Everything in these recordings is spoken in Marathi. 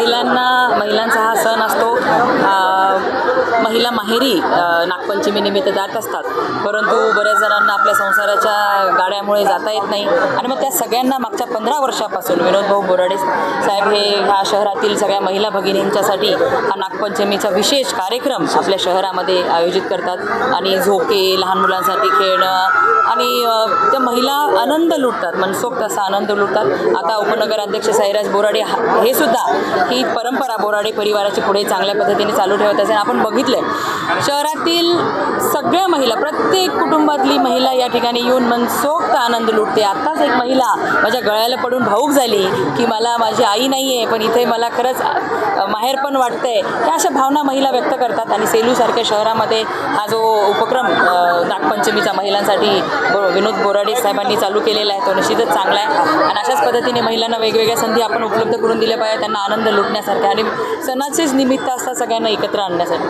महिलांचा हा सण असतो। महिला माहेरी नागपंचमीनिमित्त जात असतात, परंतु बऱ्याच जणांना आपल्या संसाराच्या गाड्यामुळे जाता येत नाही आणि मग त्या सगळ्यांना मागच्या 15 वर्षापासून विनोद भाऊ बोराडे साहेब हे ह्या शहरातील सगळ्या महिला भगिनींच्यासाठी हा नागपंचमीचा विशेष कार्यक्रम आपल्या शहरामध्ये आयोजित करतात आणि झोके, लहान मुलांसाठी खेळणं आणि त्या महिला आनंद लुटतात, मनसोक्त असा आनंद लुटतात। आता उपनगराध्यक्ष साईराज बोराडे हे सुद्धा ही परंपरा बोराडे परिवाराची पुढे चांगल्या पद्धतीने चालू ठेवत असेल। आपण बघितलं शहरातील सगळ्या महिला, प्रत्येक कुटुंबातली महिला या ठिकाणी येऊन मनसोक्त आनंद लुटते। आत्ताच एक महिला माझ्या गळ्याला पडून भावूक झाली की मला माझी आई नाही आहे, पण इथे मला खरंच माहेर पण वाटतंय। ह्या अशा भावना महिला व्यक्त करतात आणि सेलूसारख्या शहरामध्ये हा जो उपक्रम नागपंचमीचा महिलांसाठी विनोद बोराडे साहेबांनी चालू केलेला आहे तो निश्चितच चांगला आहे आणि अशाच पद्धतीने महिलांना वेगवेगळ्या संधी आपण उपलब्ध करून दिल्या पाहिजे, त्यांना आनंद लुटण्यासारख्या आणि सणाचेच निमित्त असतात सगळ्यांना एकत्र आणण्यासाठी।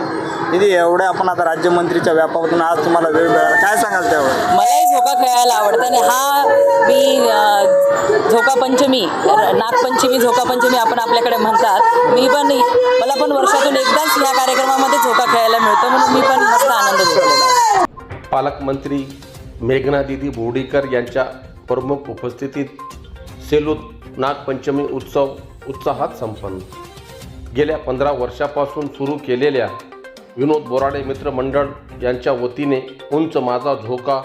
दीदी, एवढ्या आपण आता राज्यमंत्रीच्या व्यापातून आज तुम्हाला वेळ मिळाला, काय सांगाल त्यावर? मलाही झोका खेळायला आवडतं आणि हा मी झोका पंचमी, नागपंचमी झोका पंचमी आपण आपल्याकडे म्हणतात, मला पण वर्षातून एकदाच या कार्यक्रमामध्ये झोका खेळायला मिळतो म्हणून मी पण मस्त आनंद घेतलेला। पालकमंत्री मेघना दीदी बोर्डीकर यांच्या प्रमुख उपस्थितीत सेलूत नागपंचमी उत्सव उत्साहात संपन्न। गेल्या 15 वर्षापासून सुरू केलेल्या विनोद बोराडे मित्रमंडळ यांच्या वतीने उंच माझा झोका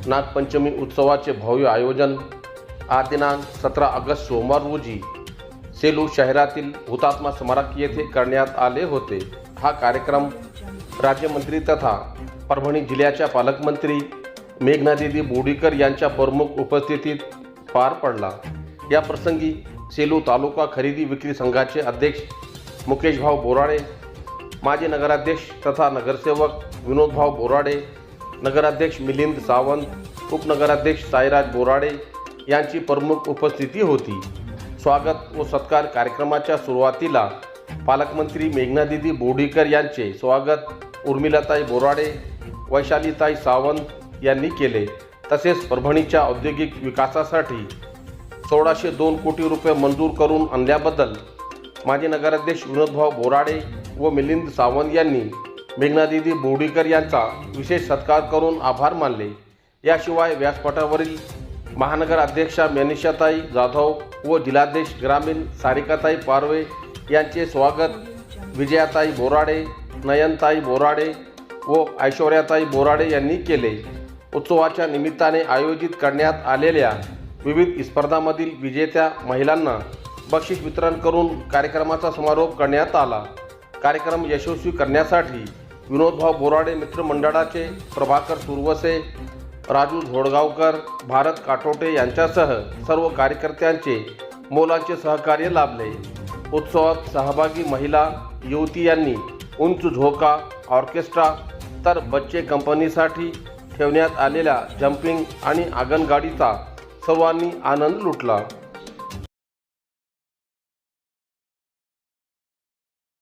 नागपंचमी उत्सवाचे भव्य आयोजन आज दिनांक 17 ऑगस्ट सोमवार रोजी सेलू शहरातील हुतात्मा स्मारक येथे करण्यात आले होते। हा कार्यक्रम राज्यमंत्री तथा परभणी जिल्ह्याच्या पालकमंत्री मेघना दीदी बोर्डीकर यांच्या प्रमुख उपस्थितीत पार पडला। या प्रसंगी सेलू तालुका खरेदी विक्री संघाचे अध्यक्ष मुकेश भाऊ बोराडे, माजी नगराध्यक्ष तथा नगरसेवक विनोद भाऊ बोराडे, नगराध्यक्ष मिलिंद सावंत, उपनगराध्यक्ष साईराज बोराडे यांची प्रमुख उपस्थिती होती। स्वागत व सत्कार कार्यक्रमाच्या सुरुवातीला पालकमंत्री मेघना दीदी बोर्डीकर यांचे स्वागत उर्मिलाताई बोराडे, वैशालीताई सावंत यांनी केले। तसेच परभणीच्या औद्योगिक विकासासाठी 1602 कोटी रुपये मंजूर करून आणल्याबद्दल माजी नगराध्यक्ष विनोदभाऊ बोराडे व मिलिंद सावंत यांनी मेघना दीदी बोर्डीकर यांचा विशेष सत्कार करून आभार मानले। याशिवाय व्यासपीठावरील महानगर अध्यक्षा मनीषाताई जाधव व जिल्हाध्यक्ष ग्रामीण सारिकाताई पारवे यांचे स्वागत विजयाताई बोराडे, नयनताई बोराडे व ऐश्वर्याताई बोराडे यांनी केले। उत्सवाच्या निमित्ताने आयोजित करण्यात आलेल्या विविध स्पर्धांमधील विजेत्या महिलांना बक्षीस वितरण करून कार्यक्रमाचा समारोप करण्यात आला। कार्यक्रम यशस्वी करण्यासाठी विनोदभाऊ बोराडे मित्रमंडळाचे प्रभाकर सुरवसे, राजू झोडगावकर, भारत काटोटे यांच्यासह सर्व कार्यकर्त्यांचे मोलाचे सहकार्य लाभले। उत्सवात सहभागी महिला युवती यांनी उंच झोका, ऑर्केस्ट्रा तर बच्चे कंपनीसाठी ठेवण्यात आलेल्या जम्पिंग आणि आगनगाडीचा सर्वांनी आनंद लुटला।